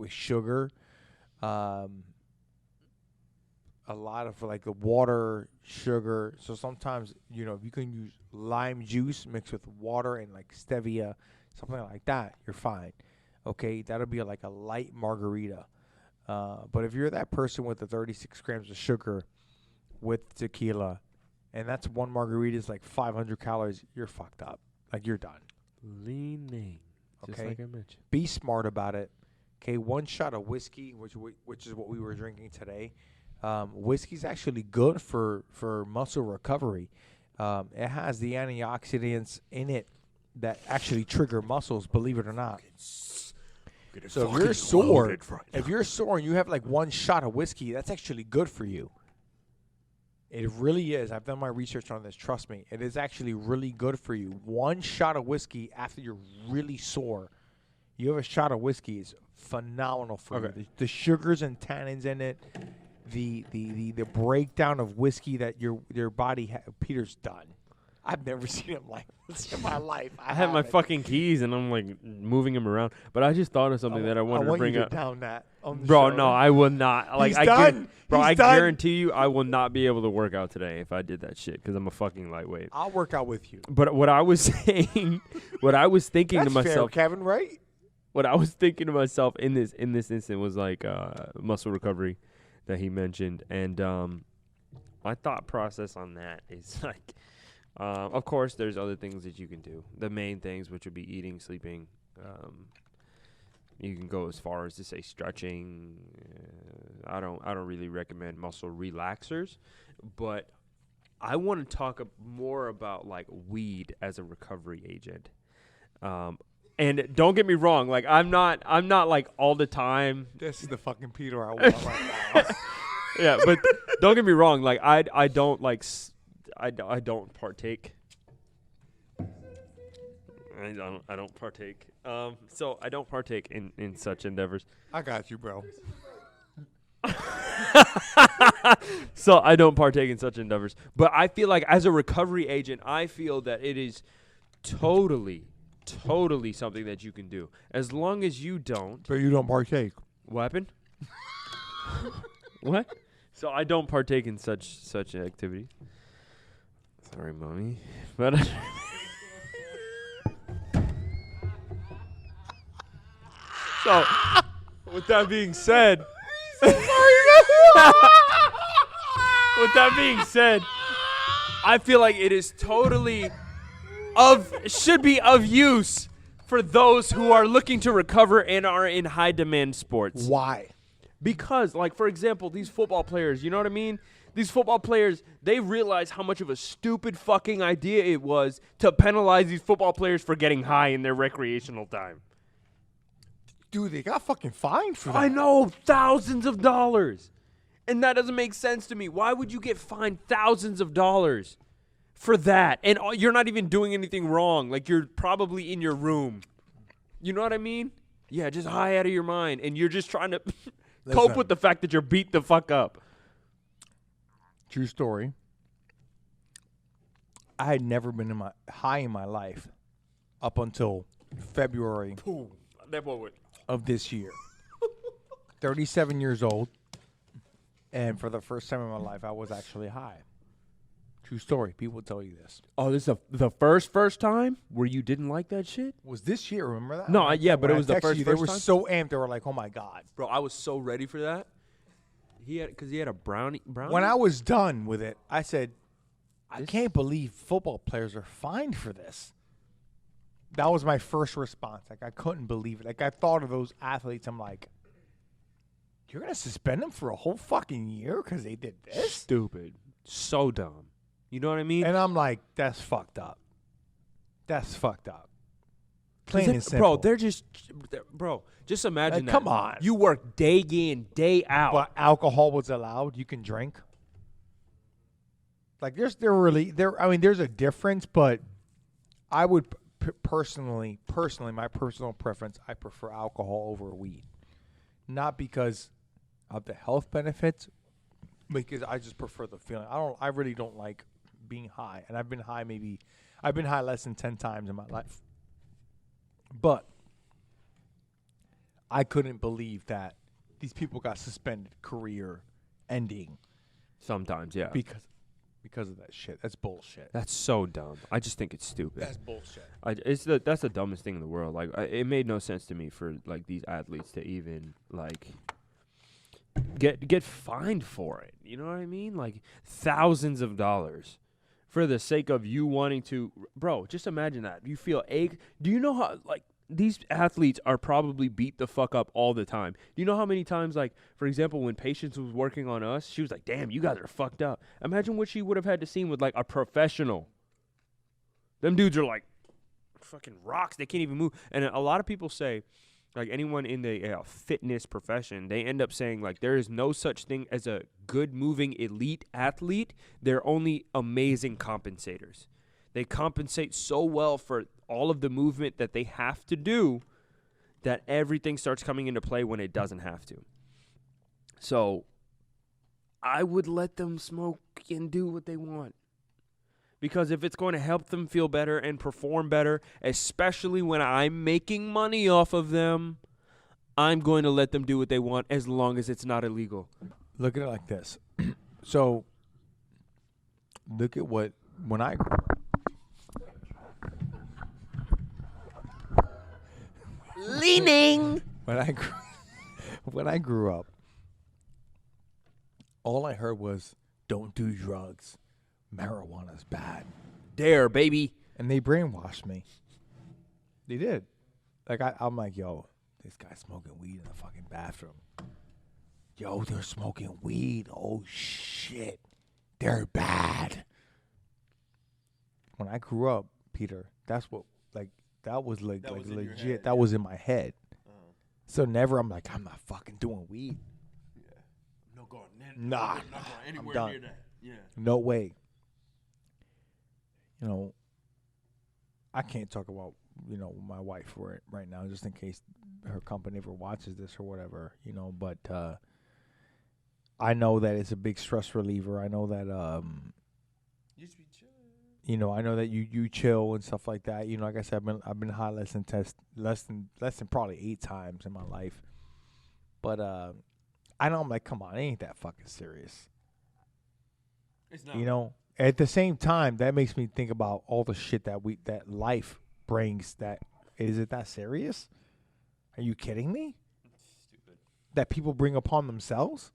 sugar, a lot of like the water, sugar. So sometimes you can use lime juice mixed with water and like stevia, something like that. You're fine. Okay, that'll be like a light margarita. But if you're that person with the 36 grams of sugar with tequila, and that's one margarita is like 500 calories, you're fucked up. Like you're done. Leaning. Just Okay. like I mentioned. Be smart about it. Okay, 1 shot of whiskey, which is what we were drinking today. Whiskey's actually good for muscle recovery. It has the antioxidants in it that actually trigger muscles, believe it or not. So if you're sore, and you have like one shot of whiskey, that's actually good for you. It really is. I've done my research on this. Trust me. It is actually really good for you. One shot of whiskey after you're really sore. You have a shot of whiskey is phenomenal for you. The sugars and tannins in it, the breakdown of whiskey that your body Peter's done. I've never seen him like this in my life. I have my fucking keys and I'm like moving them around. But I just thought of something that I wanted to bring up. Down that on the bro, show. no, I will not. Like, He's done. I guarantee you, I will not be able to work out today if I did that shit because I'm a fucking lightweight. I'll work out with you. But what I was saying, what I was thinking to myself, fair, Kevin, right? What I was thinking to myself in this instant was like muscle recovery that he mentioned, and my thought process on that is like. Of course, there's other things that you can do. The main things, which would be eating, sleeping. You can go as far as to say stretching. I don't really recommend muscle relaxers, but I want to talk more about like weed as a recovery agent. And don't get me wrong, like I'm not like all the time. This is the fucking Peter I want right now. Yeah, but don't get me wrong, like I don't like. I don't partake. I don't partake. So I don't partake in such endeavors. I got you, bro. So I don't partake in such endeavors. But I feel like as a recovery agent, I feel that it is totally something that you can do. As long as you don't. But you don't partake. What happened? What? So I don't partake in such activities. Sorry, mommy. But so, with that being said, I feel like it is totally should be of use for those who are looking to recover and are in high demand sports. Why? Because, like, for example, these football players, you know what I mean? These football players, they realize how much of a stupid fucking idea it was to penalize these football players for getting high in their recreational time. Dude, they got fucking fined for that. I know, thousands of dollars. And that doesn't make sense to me. Why would you get fined thousands of dollars for that? And you're not even doing anything wrong. Like, you're probably in your room. You know what I mean? Yeah, just high out of your mind. And you're just trying to cope with the fact that you're beat the fuck up. True story. I had never been high in my life up until February of this year. 37 years old, and for the first time in my life, I was actually high. True story. People tell you this. Oh, this is the first time where you didn't like that shit? Was this year? Remember that? No, yeah, but it was the first They time. were so amped. They were like, "Oh my god, bro!" I was so ready for that. He had a brownie. When I was done with it, I said, I can't believe football players are fined for this. That was my first response. Like, I couldn't believe it. Like, I thought of those athletes. I'm like, you're going to suspend them for a whole fucking year because they did this? Stupid. So dumb. You know what I mean? And I'm like, that's fucked up. That's fucked up. Plain and simple. Bro, just imagine like, that. Come on. You work day in, day out. But alcohol was allowed. You can drink. Like, there's a difference, but I would personally, my personal preference, I prefer alcohol over weed. Not because of the health benefits, because I just prefer the feeling. I really don't like being high. And I've been high less than 10 times in my life. But I couldn't believe that these people got suspended, career ending. Sometimes, yeah. Because of that shit. That's bullshit. That's so dumb. I just think it's stupid. That's bullshit. That's the dumbest thing in the world. Like, it made no sense to me for like these athletes to even like get fined for it. You know what I mean? Like thousands of dollars for the sake of you wanting to. Bro, just imagine that. You feel ache. Do you know how like these athletes are probably beat the fuck up all the time. Do you know how many times, like, for example, when Patience was working on us, she was like, damn, you guys are fucked up. Imagine what she would have had to see with, like, a professional. Them dudes are, like, fucking rocks. They can't even move. And a lot of people say, like, anyone in the fitness profession, they end up saying, like, there is no such thing as a good moving elite athlete. They're only amazing compensators. They compensate so well for all of the movement that they have to do that everything starts coming into play when it doesn't have to. So I would let them smoke and do what they want. Because if it's going to help them feel better and perform better, especially when I'm making money off of them, I'm going to let them do what they want as long as it's not illegal. Look at it like this. So look at when I leaning. When I grew up, all I heard was, don't do drugs. Marijuana's bad. Dare, baby. And they brainwashed me. They did. Like, I'm like, yo, this guy's smoking weed in the fucking bathroom. Yo, they're smoking weed. Oh, shit. They're bad. When I grew up, Peter, that's what, like, that was like, That was in your legit. head, That yeah. was in my head. So never, I'm like, I'm not fucking doing weed. Yeah. No going. Nah, not going anywhere done. near that. Yeah. No way. You know, I can't talk about, my wife right now, just in case her company ever watches this or whatever, but I know that it's a big stress reliever. I know that, You should be chilling. I know that you chill and stuff like that. Like I said, I've been high less than probably 8 times in my life. But I know, I'm like, come on, it ain't that fucking serious. It's not. At the same time, that makes me think about all the shit that life brings. Is it that serious? Are you kidding me? Stupid. That people bring upon themselves?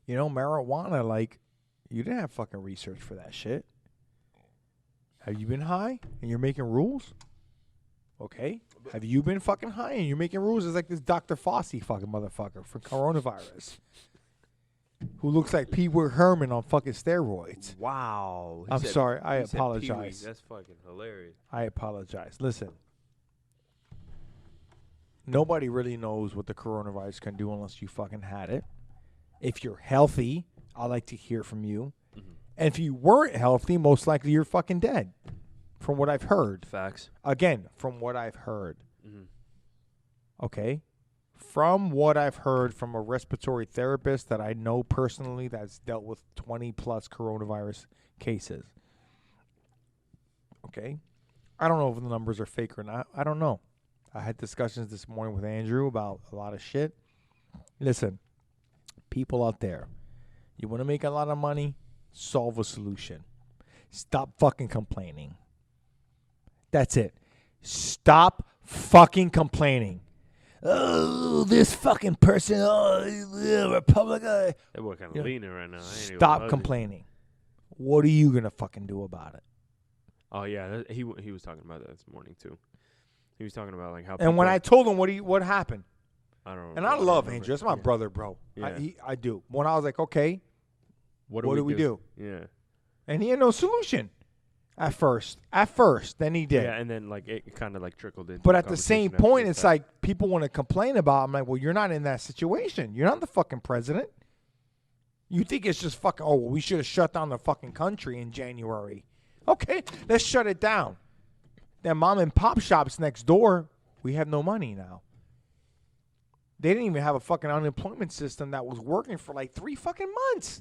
Marijuana, like, you didn't have fucking research for that shit. Have you been high and you're making rules? Okay. Have you been fucking high and you're making rules? It's like this Dr. Fossey fucking motherfucker for coronavirus. Who looks like Pee Wee Herman on fucking steroids. Wow. I'm sorry. I He said apologize. Pee-wee. That's fucking hilarious. I apologize. Listen. Nobody really knows what the coronavirus can do unless you fucking had it. If you're healthy, I'd like to hear from you. Mm-hmm. And if you weren't healthy, most likely you're fucking dead. From what I've heard. Facts. Again, from what I've heard. Mm-hmm. Okay? From what I've heard from a respiratory therapist that I know personally that's dealt with 20 plus coronavirus cases. Okay? I don't know if the numbers are fake or not. I don't know. I had discussions this morning with Andrew about a lot of shit. Listen, people out there, you want to make a lot of money? Solve a solution. Stop fucking complaining. That's it. Stop fucking complaining. Oh, this fucking person, Republican. That boy kind of leaning right now. I ain't even Stop ugly. complaining. What are you going to fucking do about it? Oh, yeah. He was talking about that this morning, too. He was talking about, like, how And when I told him what happened, I don't and I love Andrew. That's my brother, bro. Yeah. I do. When I was like, okay, what do we do? Yeah. And he had no solution at first. Then he did. Yeah, and then, like, it kind of, like, trickled into But the at the same conversation point, after it's the fact. like people want to complain about. I'm like, well, you're not in that situation. You're not the fucking president. You think it's just fucking, oh, well, we should have shut down the fucking country in January. Okay, let's shut it down. Then mom and pop shops next door, we have no money now. They didn't even have a fucking unemployment system that was working for like 3 fucking months.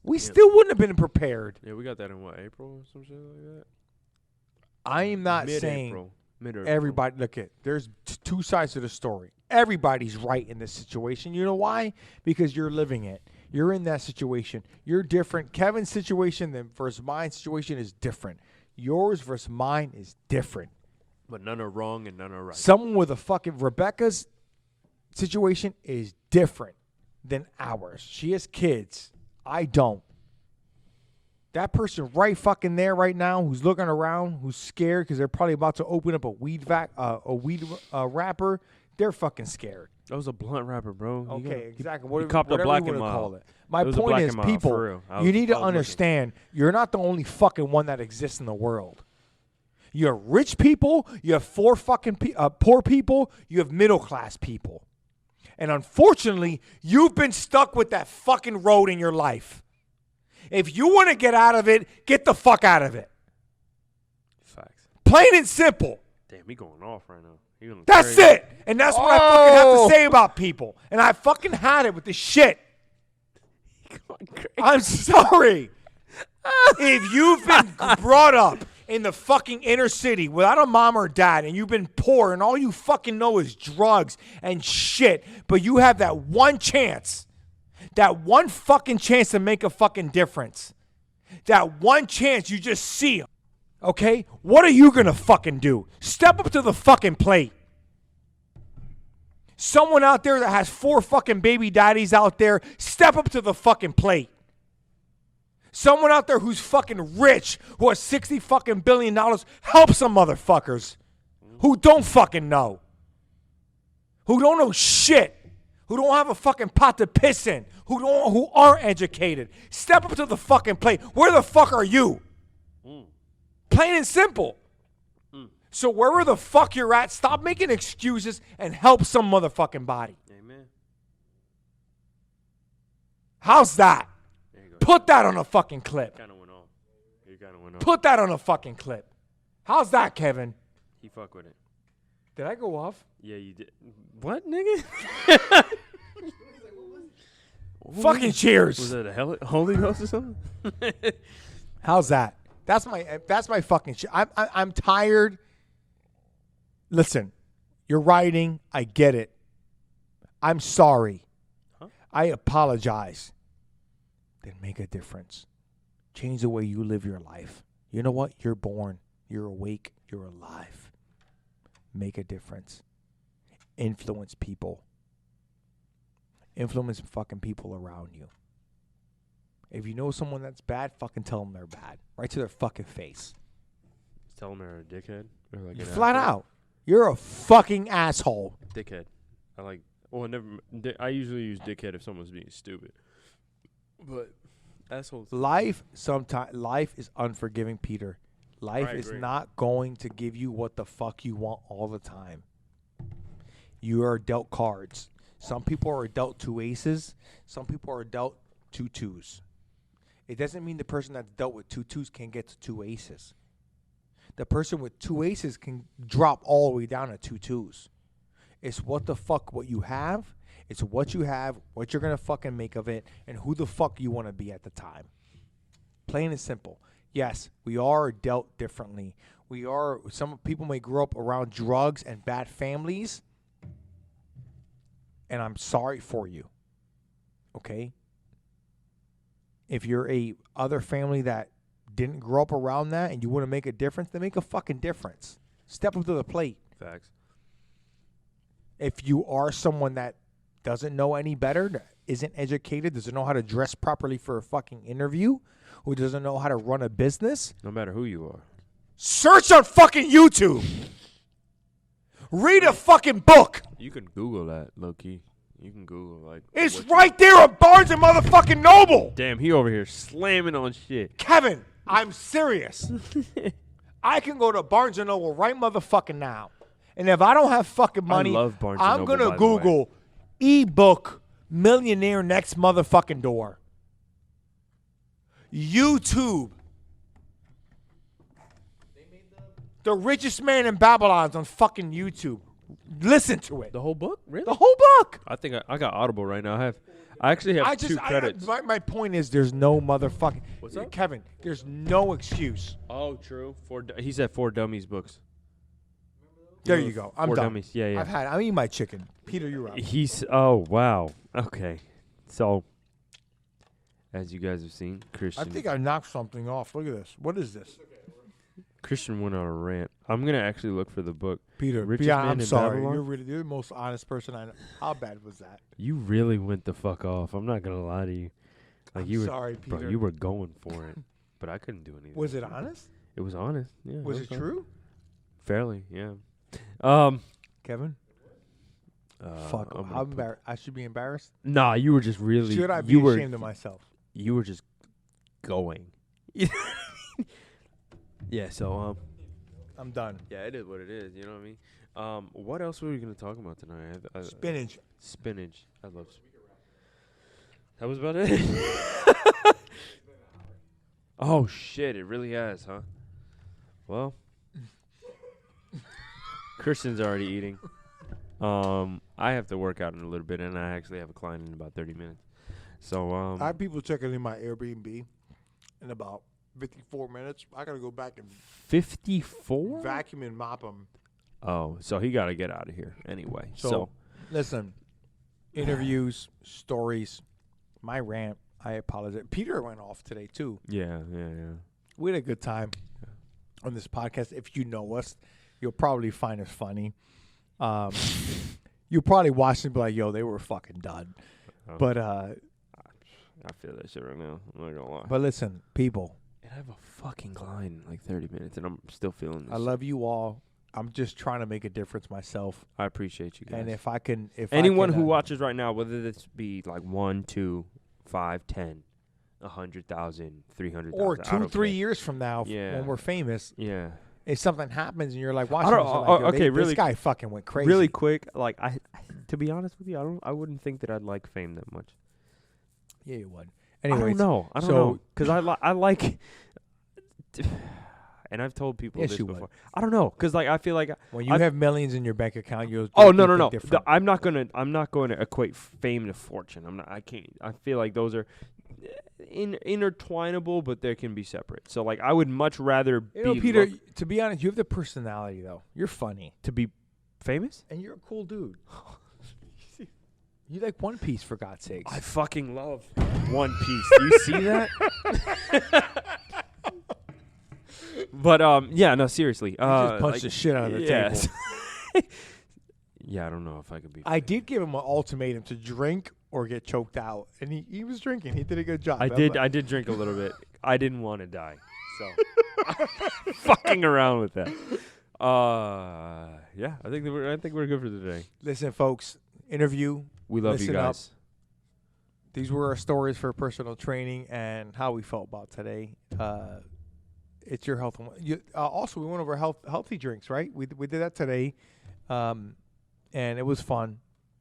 We still wouldn't have been prepared. Yeah, we got that in, what, April or some shit like that? I am not Mid-April. saying everybody, look at, there's 2 sides to the story. Everybody's right in this situation. You know why? Because you're living it. You're in that situation. You're different. Kevin's situation versus my situation is different. Yours versus mine is different. But none are wrong and none are right. Someone with a fucking Rebecca's situation is different than ours. She has kids. I don't. That person right fucking there right now who's looking around, who's scared because they're probably about to open up a weed wrapper, they're fucking scared. That was a blunt wrapper, bro. Okay, exactly. He copped a Black and call Mild. it. My It was a point Black is, and Mild, people, for real. you need to understand, you're not the only fucking one that exists in the world. You have rich people, you have poor people, you have middle class people. And unfortunately, you've been stuck with that fucking road in your life. If you want to get out of it, get the fuck out of it. Facts. Plain and simple. Damn, he going off right now. That's it. And that's what I fucking have to say about people. And I fucking had it with this shit. I'm sorry. If you've been brought up in the fucking inner city without a mom or dad and you've been poor and all you fucking know is drugs and shit, but you have that one chance, that one fucking chance to make a fucking difference, that one chance you just see them, okay? What are you gonna fucking do? Step up to the fucking plate. Someone out there that has 4 fucking baby daddies out there, step up to the fucking plate. Someone out there who's fucking rich, who has $60 fucking billion, help some motherfuckers who don't fucking know. Who don't know shit. Who don't have a fucking pot to piss in. Who aren't educated. Step up to the fucking plate. Where the fuck are you? Plain and simple. So wherever the fuck you're at, stop making excuses and help some motherfucking body. Amen. How's that? There you go. Put that on a fucking clip. Kind of went off. He kind of went off. Put that on a fucking clip. How's that, Kevin? He fuck with it. Did I go off? Yeah, you did. What, nigga? Fucking cheers. Was that a Holy Ghost or something? How's that? That's my fucking shit. I'm tired. Listen, you're writing. I get it. I'm sorry. Huh? I apologize. Then make a difference. Change the way you live your life. You know what? You're born. You're awake. You're alive. Make a difference. Influence people. Influence fucking people around you. If you know someone that's bad, fucking tell them they're bad. Right to their fucking face. Tell them they're a dickhead. Or like Flat out. You're a fucking asshole. Dickhead. I like. Well, I usually use dickhead if someone's being stupid. But assholes. Life is unforgiving, Peter. Life is not going to give you what the fuck you want all the time. You are dealt cards. Some people are dealt 2 aces. Some people are dealt 2 twos. It doesn't mean the person that's dealt with 2 twos can get to 2 aces. The person with 2 aces can drop all the way down to 2 twos. It's what you have. It's what you have, what you're going to fucking make of it, and who the fuck you want to be at the time. Plain and simple. Yes, we are dealt differently. Some people may grow up around drugs and bad families, and I'm sorry for you. Okay? If you're a other family that didn't grow up around that and you want to make a difference, then make a fucking difference. Step up to the plate. Facts. If you are someone that doesn't know any better, isn't educated, doesn't know how to dress properly for a fucking interview, who doesn't know how to run a business, No matter who you are. search on fucking YouTube. Read a fucking book. You can Google that, low key. You can Google like. It's right there on Barnes and motherfucking Noble. Damn, he over here slamming on shit. Kevin, I'm serious. I can go to Barnes and Noble right motherfucking now. And if I don't have fucking money, love Barnes and I'm Noble, going by to the way. Google ebook millionaire next motherfucking door. YouTube. The richest man in Babylon's on fucking YouTube. Listen to it. The whole book? Really? The whole book. I think I got Audible right now. I actually have 2 credits. My point is there's no motherfucking. What's up? Kevin, there's no excuse. Oh, true. He said 4 Dummies books. There you go. I'm 4 done. Dummies. Yeah. I'm eating my chicken. Peter, you're up. Oh, wow. Okay. So, as you guys have seen, Christian. I think I knocked something off. Look at this. What is this? Christian went on a rant. I'm going to actually look for the book. Peter, Richest yeah, Man I'm in sorry. Babylon? You're the most honest person I know. How bad was that? You really went the fuck off. I'm not going to lie to you. Like I'm you were, sorry, Peter. Bro, you were going for it. but I couldn't do anything. Was it honest? It was honest. Yeah. Was it true? Fairly, yeah. Kevin? Fuck. I'm I should be embarrassed? Nah, you were just really. Should I be ashamed of myself? You were just going. Yeah, so I'm done. yeah, it is what it is. You know what I mean? What else were we gonna talk about tonight? Spinach. Spinach. I love. That was about it. Oh shit! It really has, huh? Well, Christian's already eating. I have to work out in a little bit, and I actually have a client in about 30 minutes. So I have people checking in my Airbnb in about 54 minutes. I gotta go back and 54 vacuum and mop them. Oh, so he got to get out of here anyway. So listen, interviews, stories, my rant. I apologize. Peter went off today too. yeah. We had a good time on this podcast. If you know us, you'll probably find us funny. You'll probably watch and be like, yo, they were fucking done. But I feel that shit right now. I'm not gonna lie. but listen, people, And I have a fucking client in like 30 minutes, and I'm still feeling this. I love you all. I'm just trying to make a difference myself. I appreciate you guys. And if I can, anyone who watches right now, whether this be like 1, 2, 5, 10, 100,000, 300,000, or 2, 3 years. years from now, when we're famous, Yeah. if something happens and you're like watching, don't- us, you're like, yo, okay, really- this guy fucking went crazy. Really quick, like I, to be honest with you, I wouldn't think that I'd like fame that much. Yeah, you would. I Anyways, don't know, because I like, and I've told people Yes, this you before. would. I don't know, because like I feel like when you have millions in your bank account, you'll. oh you'll no, think different. I'm not gonna equate fame to fortune. I can't. I feel like those are intertwinable, but they can be separate. So like I would much rather You know, be Peter, to be honest, you have the personality though. You're funny to be famous. and you're a cool dude. You like One Piece, for God's sakes. I fucking love One Piece. Do you see that? But yeah, no, seriously. You just punched like, the shit out of the yes. table. Yeah, I don't know if I could be. I did give him an ultimatum to drink or get choked out, and he was drinking. He did a good job. I did drink a little bit. I didn't want to die, so fucking around with that. Yeah, I think we're good for today. Listen, folks. Interview. We love you Listen up. guys. These were our stories for personal training and how we felt about today. It's your health. Also, we went over healthy drinks, right? We did that today, and it was fun.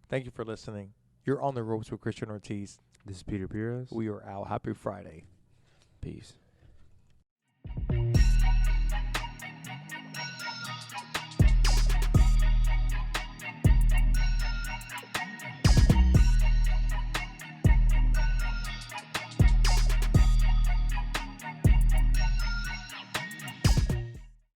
Thank you for listening. You're on the ropes with Christian Ortiz. This is Peter Pires. We are out. Happy Friday. Peace.